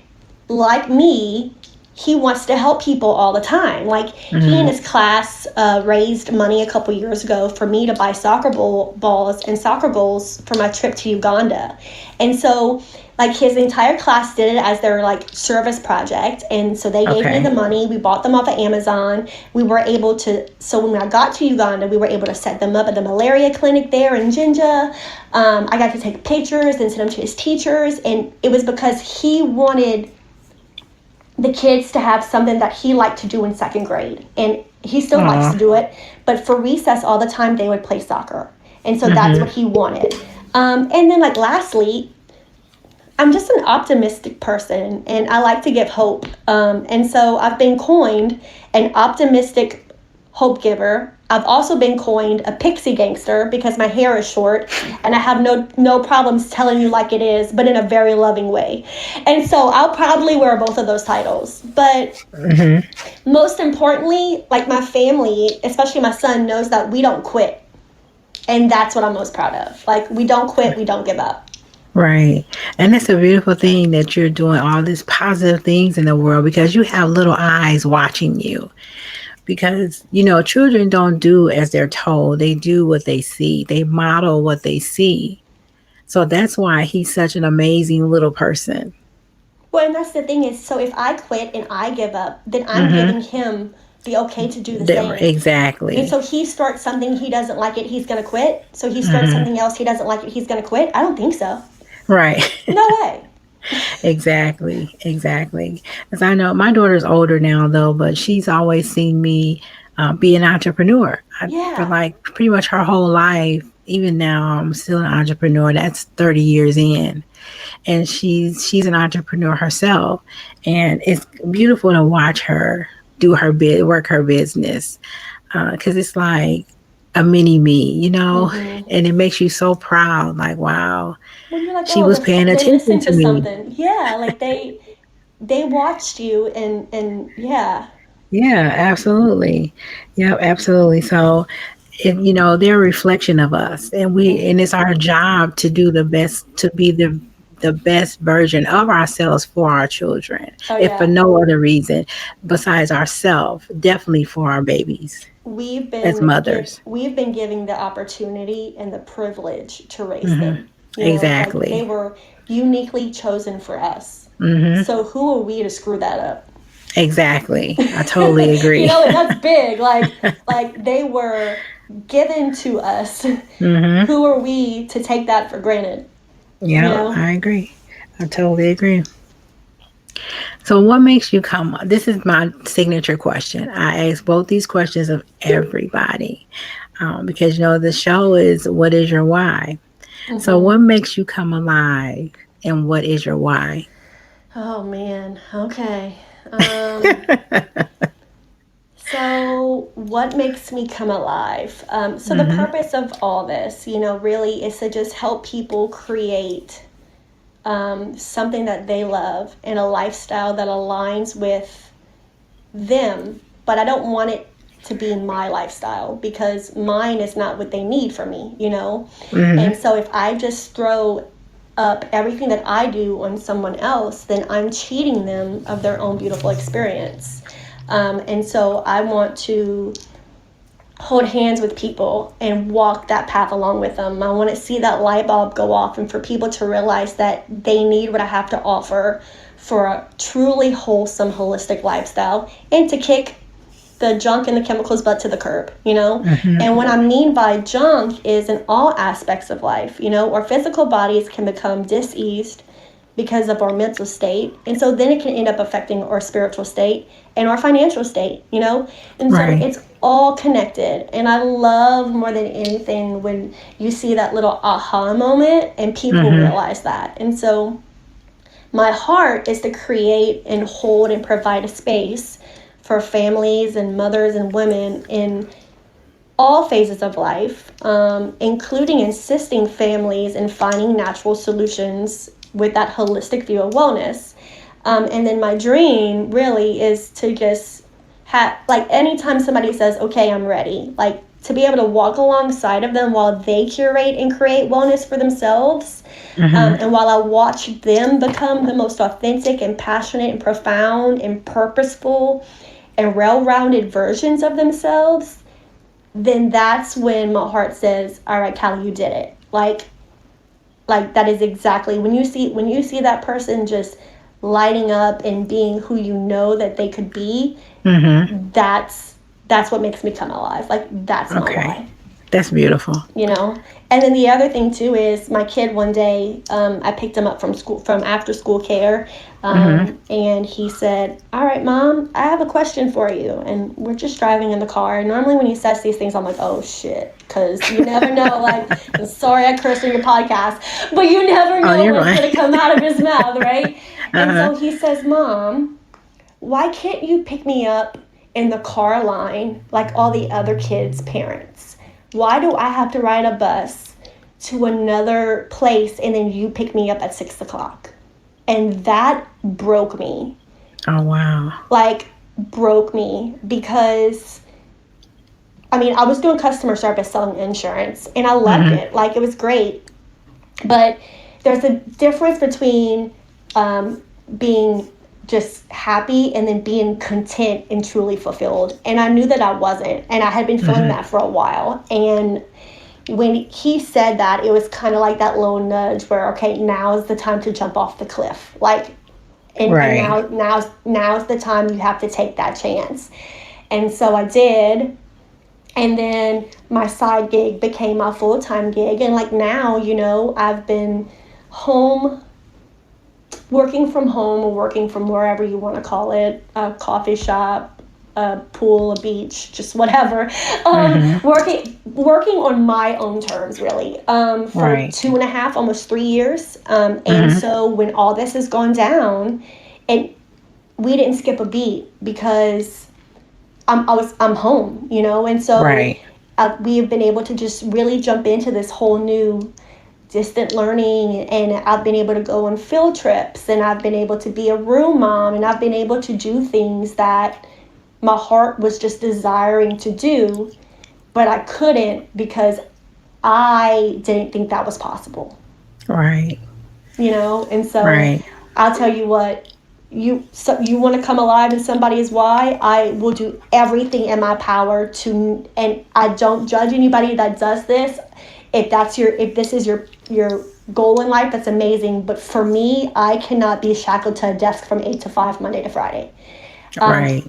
like me, he wants to help people all the time. Like he and Hmm. his class raised money a couple years ago for me to buy balls and soccer goals for my trip to Uganda. And so like his entire class did it as their like service project, and so they gave me the Okay. money. We bought them off of Amazon. We were able to, so when I got to Uganda, we were able to set them up at the malaria clinic there in Jinja. I got to take pictures and send them to his teachers, and it was because he wanted the kids to have something that he liked to do in second grade. And he still likes Oh. to do it, but for recess all the time they would play soccer. And so that's what Hmm. he wanted. And then, like, lastly, I'm just an optimistic person and I like to give hope. And so I've been coined an optimistic hope giver. I've also been coined a pixie gangster because my hair is short and I have no problems telling you like it is, but in a very loving way. And so I'll proudly wear both of those titles. But Hmm. most importantly, like my family, especially my son, knows that we don't quit. And that's what I'm most proud of. Like we don't quit, we don't give up. Right. And it's a beautiful thing that you're doing all these positive things in the world because you have little eyes watching you. Because, children don't do as they're told, they do what they see, they model what they see. So that's why he's such an amazing little person. Well, and that's the thing is, so if I quit and I give up, then I'm Hmm. giving him the okay to do the same. And Exactly. so he starts something, he doesn't like it, he's going to quit. So he starts Hmm. something else, he doesn't like it, he's going to quit. I don't think so. Right. No way. Exactly. Exactly. Because I know my daughter's older now, though, but she's always seen me be an entrepreneur for Yeah. like pretty much her whole life. even now I'm still an entrepreneur. That's 30 years in, and she's an entrepreneur herself, and it's beautiful to watch her do her work her business, because it's like a mini me, and it makes you so proud. Like, wow, Well, you're like, she oh, was paying they attention listened to to me. something. Yeah, like they watched you, and yeah. Yeah, absolutely. Yep, absolutely. So, they're a reflection of us, and it's our job to do the best, to be the best version of ourselves for our children, Oh if for yeah. no other reason besides ourselves, definitely for our babies as mothers. We've been giving the opportunity and the privilege to raise Hmm. them. Like they Exactly. were uniquely chosen for us. Hmm. So who are we to screw that up? Exactly. I totally agree. And that's big. Like they were given to us. Hmm. Who are we to take that for granted? You Yeah, know? I agree. I totally agree. So, what makes you come? This is my signature question. I ask both these questions of everybody, because the show is what is your why? So, Mm-hmm. what makes you come alive, and what is your why? Oh man. Okay. Um, So, what makes me come alive? So, the Hmm. purpose of all this, really is to just help people create something that they love and a lifestyle that aligns with them. But I don't want it to be my lifestyle because mine is not what they need from me. Hmm. And so, if I just throw up everything that I do on someone else, then I'm cheating them of their own beautiful experience. And so I want to hold hands with people and walk that path along with them. I want to see that light bulb go off and for people to realize that they need what I have to offer for a truly wholesome, holistic lifestyle and to kick the junk and the chemicals butt to the curb. Hmm. And what I mean by junk is in all aspects of life. Our physical bodies can become diseased because of our mental state. And so then it can end up affecting our spiritual state and our financial state. And so Right. it's all connected. And I love more than anything when you see that little aha moment and people Hmm. realize that. And so my heart is to create and hold and provide a space for families and mothers and women in all phases of life, including assisting families in finding natural solutions with that holistic view of wellness. And then my dream really is to just have, like, anytime somebody says, okay, I'm ready, like, to be able to walk alongside of them while they curate and create wellness for themselves. Hmm. And while I watch them become the most authentic and passionate and profound and purposeful and well-rounded versions of themselves, then that's when my heart says, all right, Kallie, you did it. Like that is exactly when you see that person just lighting up and being who you know that they could be. Hmm. That's what makes me come alive. Like that's my Okay. why. That's beautiful. And then the other thing too is my kid one day, I picked him up from after school care, Hmm. and he said, all right, Mom, I have a question for you. And we're just driving in the car, and normally when he says these things I'm like, oh shit, because you never know. Like, I'm sorry I cursed on your podcast, but you never Oh, know you're what's right. going to come out of his mouth, right? And Uh-huh. so he says, Mom, why can't you pick me up in the car line like all the other kids' parents? Why do I have to ride a bus to another place and then you pick me up at 6 o'clock? And that broke me. Oh, wow. Like, broke me because, I mean, I was doing customer service selling insurance and I loved Hmm. it. Like, it was great. But there's a difference between being just happy and then being content and truly fulfilled. And I knew that I wasn't. And I had been feeling Hmm. that for a while. And when he said that, it was kind of like that little nudge where, okay, now is the time to jump off the cliff. Like, and Right. now's the time you have to take that chance. And so I did. And then my side gig became my full-time gig. And like now, I've been home, working from home or working from wherever you want to call it, a coffee shop, a pool, a beach, just whatever. Mm-hmm. Working on my own terms, really, for Right. 2.5, almost 3 years. And Mm-hmm. so when all this has gone down, and we didn't skip a beat because I'm home, and so Right. we have been able to just really jump into this whole new distant learning, and I've been able to go on field trips, and I've been able to be a room mom, and I've been able to do things that my heart was just desiring to do, but I couldn't because I didn't think that was possible. Right. And so Right. I'll tell you what, you want to come alive in somebody's why, I will do everything in my power to, and I don't judge anybody that does this. If this is your goal in life, that's amazing, but for me, I cannot be shackled to a desk from 8 to 5 Monday to Friday. um, Right.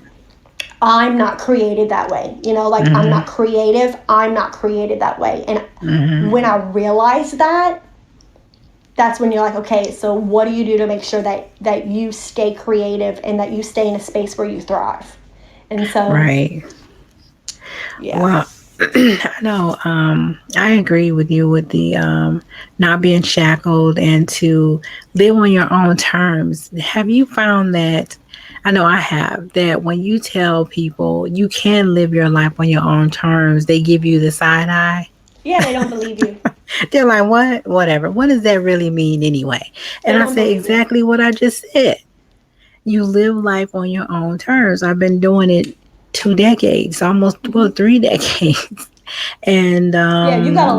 I'm not created that way. Like, I'm Mm-hmm. not creative. I'm not created that way. And Mm-hmm. when I realized that, that's when you're like, okay, so what do you do to make sure that you stay creative and that you stay in a space where you thrive? And so, Right. yeah. Well, I know. I agree with you with the not being shackled and to live on your own terms. Have you found that? I know I have that when you tell people you can live your life on your own terms, they give you the side eye. Yeah, they don't believe you. They're like, what? Whatever. What does that really mean anyway? They And I don't say believe you. exactly what I just said. You live life on your own terms. I've been doing it 2 decades, almost, well, Mm-hmm. 3 decades. And Yeah, you yeah, got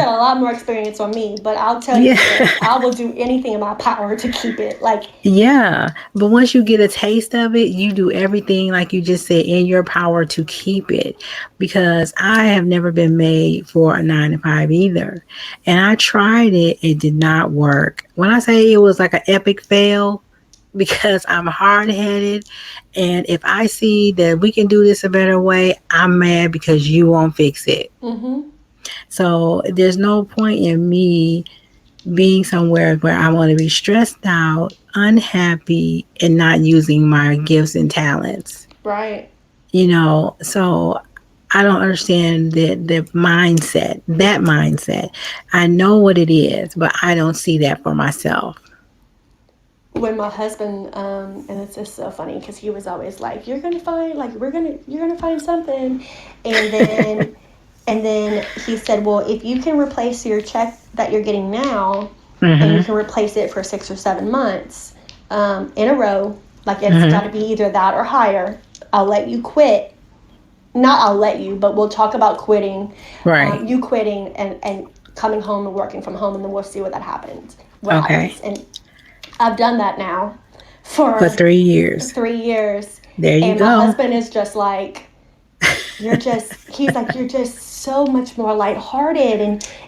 a lot more experience on me, but I'll tell yeah, you this, I will do anything in my power to keep it. Like, yeah. But once you get a taste of it, you do everything, like you just said, in your power to keep it. Because I have never been made for a 9 to 5 either. And I tried it, it did not work. When I say it was like an epic fail, because I'm hard headed. And if I see that we can do this a better way, I'm mad because you won't fix it. mm-hmm. So there's no point in me being somewhere where I want to be stressed out, unhappy, and not using my gifts and talents. Right. So I don't understand the mindset, that mindset. I know what it is, but I don't see that for myself. When my husband, and it's just so funny because he was always like, you're gonna find, like, you're gonna find something. And then he said, well, if you can replace your check that you're getting now, and you Mm-hmm. can replace it for 6 or 7 months, in a row, like, it's got Mm-hmm. to be either that or higher, I'll let you quit. Not I'll let you, but we'll talk about quitting, Right. you quitting and coming home and working from home, and then we'll see what happens. Okay. And I've done that now For for 3 years. 3 years. There you And my go. husband is just like, he's like, you're just so much more lighthearted,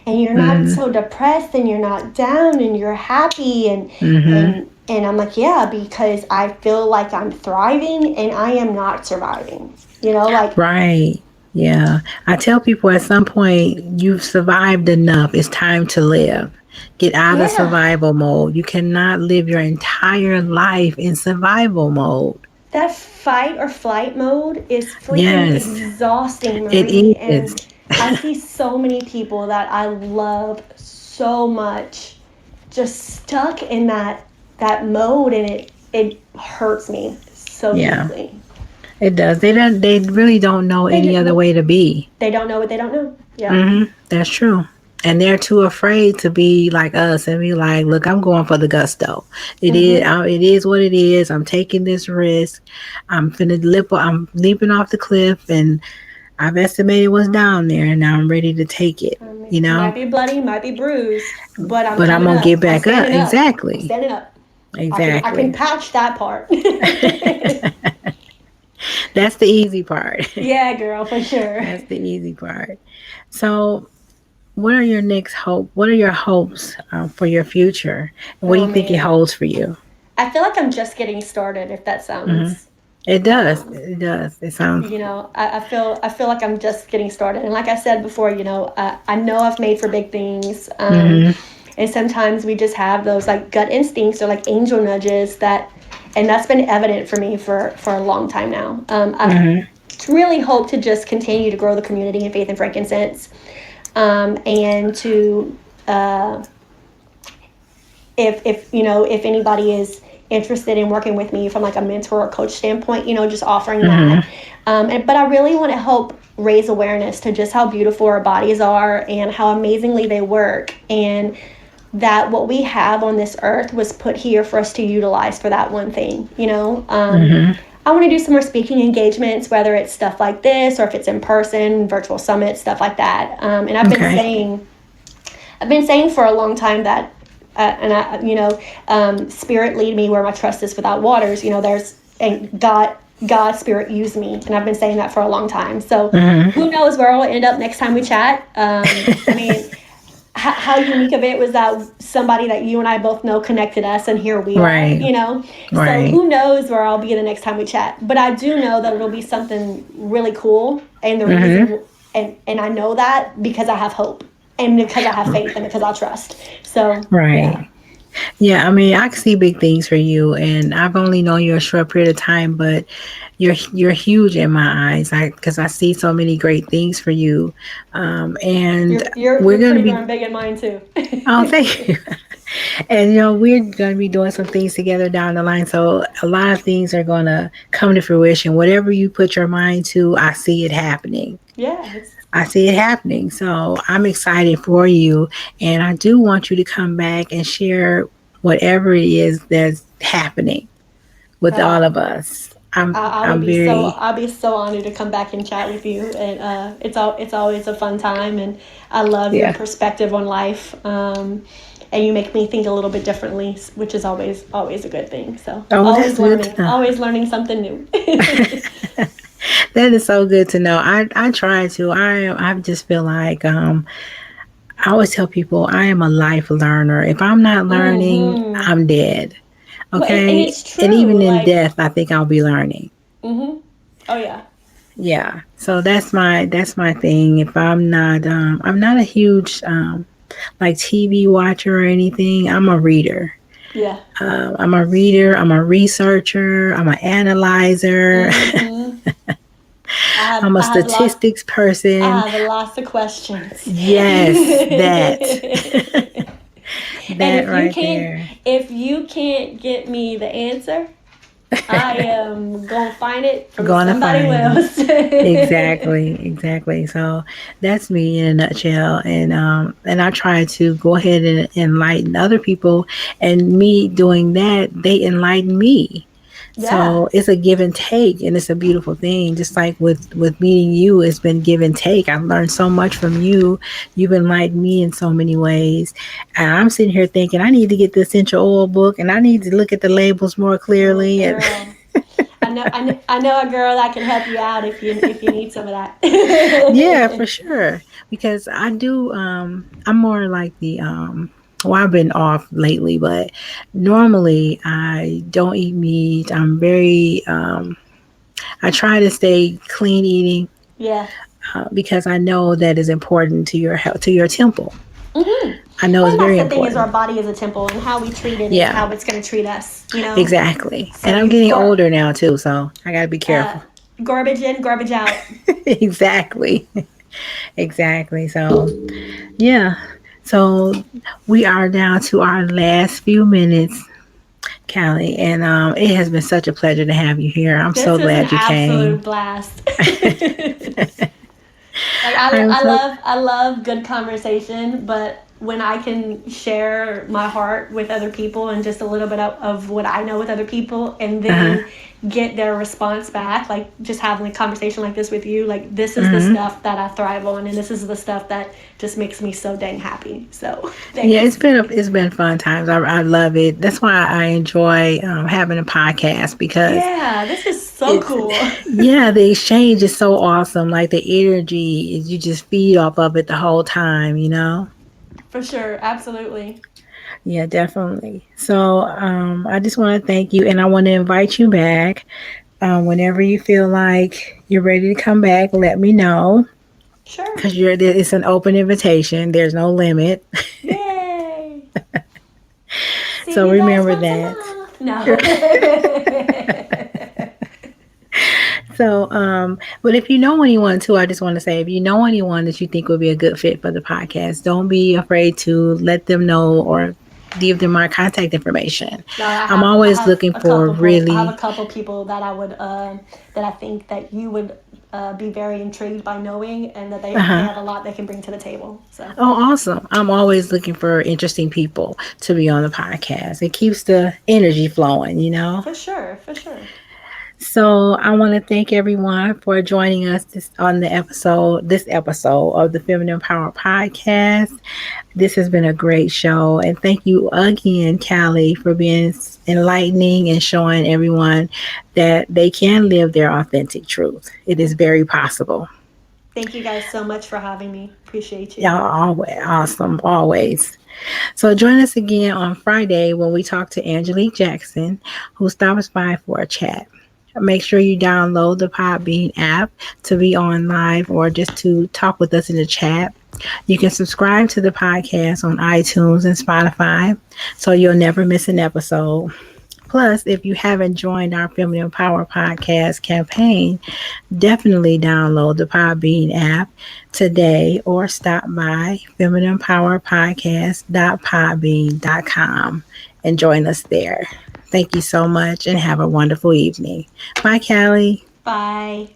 and you're not Mm-hmm. so depressed, and you're not down, and you're happy. Mm-hmm. And I'm like, yeah, because I feel like I'm thriving and I am not surviving. Like, Right. Yeah. I tell people at some point, you've survived enough. It's time to live. Get out of yeah, survival mode. You cannot live your entire life in survival mode. that fight or flight mode is freaking Yes, exhausting, it Marie. is. And I see so many people that I love so much just stuck in that mode, and it hurts me so Yeah, deeply. it does. They really don't know any other Well, way to be. they don't know what they don't know. Yeah. That's true. And they're too afraid to be like us and be like, look, I'm going for the gusto. Mm-hmm. It is what it is. I'm taking this risk. I'm leaping off the cliff, and I've estimated what's down there, and now I'm ready to take it, you Might know? be bloody, might be bruised, but I'm But I'm coming going to up. get I'm back up. standing up. I'm Exactly. standing up. I can Exactly. patch that part. That's the easy part. Yeah, girl, for sure. That's the easy part. So, what are your hopes for your future? And what do Oh you think it man, holds for you? I feel like I'm just getting started. If that Hmm. sounds, It does. um, It does. It sounds. I feel like I'm just getting started. And like I said before, I know I've made for big things. Hmm. And sometimes we just have those like gut instincts or like angel nudges and that's been evident for me for a long time now. Hmm. really hope to just continue to grow the community in faith and frankincense, and to if anybody is interested in working with me from like a mentor or coach standpoint, just offering that. But I really want to help raise awareness to just how beautiful our bodies are and how amazingly they work, and that what we have on this earth was put here for us to utilize for that one thing. I want to do some more speaking engagements, whether it's stuff like this or if it's in person, virtual summits, stuff like that. And I've been saying for a long time that, spirit lead me where my trust is without waters. And God spirit use me, and I've been saying that for a long time. So who knows where I'll end up next time we chat. I mean, how unique of it was that somebody that you and I both know connected us, and here we are, So who knows where I'll be the next time we chat. But I do know that it'll be something really cool, and the reason, and I know that because I have hope, and because I have faith, and because I trust. So Yeah, I mean, I can see big things for you, and I've only known you a short period of time, but you're huge in my eyes. Because I see so many great things for you, and you're we're going to pretty be. darn big in mine too. Oh, thank you. And we're going to be doing some things together down the line, so a lot of things are going to come to fruition. Whatever you put your mind to, I see it happening. Yeah. I see it happening. So I'm excited for you. And I do want you to come back and share whatever it is that's happening with all of us. I'll be so honored to come back and chat with you. And it's always a fun time. And I love your perspective on life. And you make me think a little bit differently, which is always a good thing. So always learning something new. That is so good to know. I try to. I just feel like I always tell people I am a life learner. If I'm not learning, I'm dead. Okay, and it's true. And even in death, I think I'll be learning. Oh yeah. Yeah. So that's my thing. If I'm not a huge like TV watcher or anything. I'm a reader. Yeah. I'm a reader. I'm a researcher. I'm an analyzer. I'm a statistics person. I have lots of questions. Yes, that. That right there. If you can't get me the answer, I am gonna find it from somebody else. Exactly. So that's me in a nutshell. And I try to go ahead and enlighten other people. And me doing that, they enlighten me. Yeah. So it's a give and take, and it's a beautiful thing. Just like with meeting you, it's been give and take. I've learned so much from you. You've enlightened me in so many ways. And I'm sitting here thinking, I need to get the essential oil book, and I need to look at the labels more clearly. Oh, I know a girl that can help you out if you need some of that. Yeah, for sure. Because I do. I'm more like the. Well, I've been off lately, but normally I don't eat meat. I'm very, I try to stay clean eating. Yeah. Because I know that is important to your health, to your temple. I know it's very important. The thing is, our body is a temple, and how we treat it is how it's going to treat us. Exactly. So and I'm getting older now too, so I got to be careful. Garbage in, garbage out. Exactly. So, yeah. So we are down to our last few minutes, Kallie, and it has been such a pleasure to have you here. I'm so glad you came. Absolute blast. I love good conversation, but when I can share my heart with other people and just a little bit of what I know with other people, and then get their response back, like just having a conversation like this with you, like this is the stuff that I thrive on, and this is the stuff that just makes me so dang happy. So it's been fun times. I love it. That's why I enjoy having a podcast, because this is so cool. The exchange is so awesome. Like the energy, you just feed off of it the whole time, For sure, absolutely. Yeah, definitely. So I just want to thank you, and I want to invite you back whenever you feel like you're ready to come back. Let me know. Sure. Because it's an open invitation. There's no limit. Yay! So remember that. No. So, but if you know anyone too, I just want to say, if you know anyone that you think would be a good fit for the podcast, don't be afraid to let them know or give them my contact information. No, I'm I always have looking a for couple. I have a really, couple people that I would that I think that you would be very intrigued by knowing, and that they uh-huh. have a lot they can bring to the table. So Oh, awesome. I'm always looking for interesting people to be on the podcast. It keeps the energy flowing, you know? for sure, for sure. So I want to thank everyone for joining us on this episode of the Feminine Power Podcast. This has been a great show. And thank you again, Kallie, for being enlightening and showing everyone that they can live their authentic truth. It is very possible. Thank you guys so much for having me. Appreciate you. Y'all are always awesome, always. So join us again on Friday when we talk to Angelique Jackson, who stops by for a chat. Make sure you download the Podbean app to be on live or just to talk with us in the chat. You can subscribe to the podcast on iTunes and Spotify so you'll never miss an episode. Plus, if you haven't joined our Feminine Power Podcast campaign, definitely download the Podbean app today or stop by femininepowerpodcast.podbean.com and join us there. Thank you so much and have a wonderful evening. Bye, Kallie. Bye.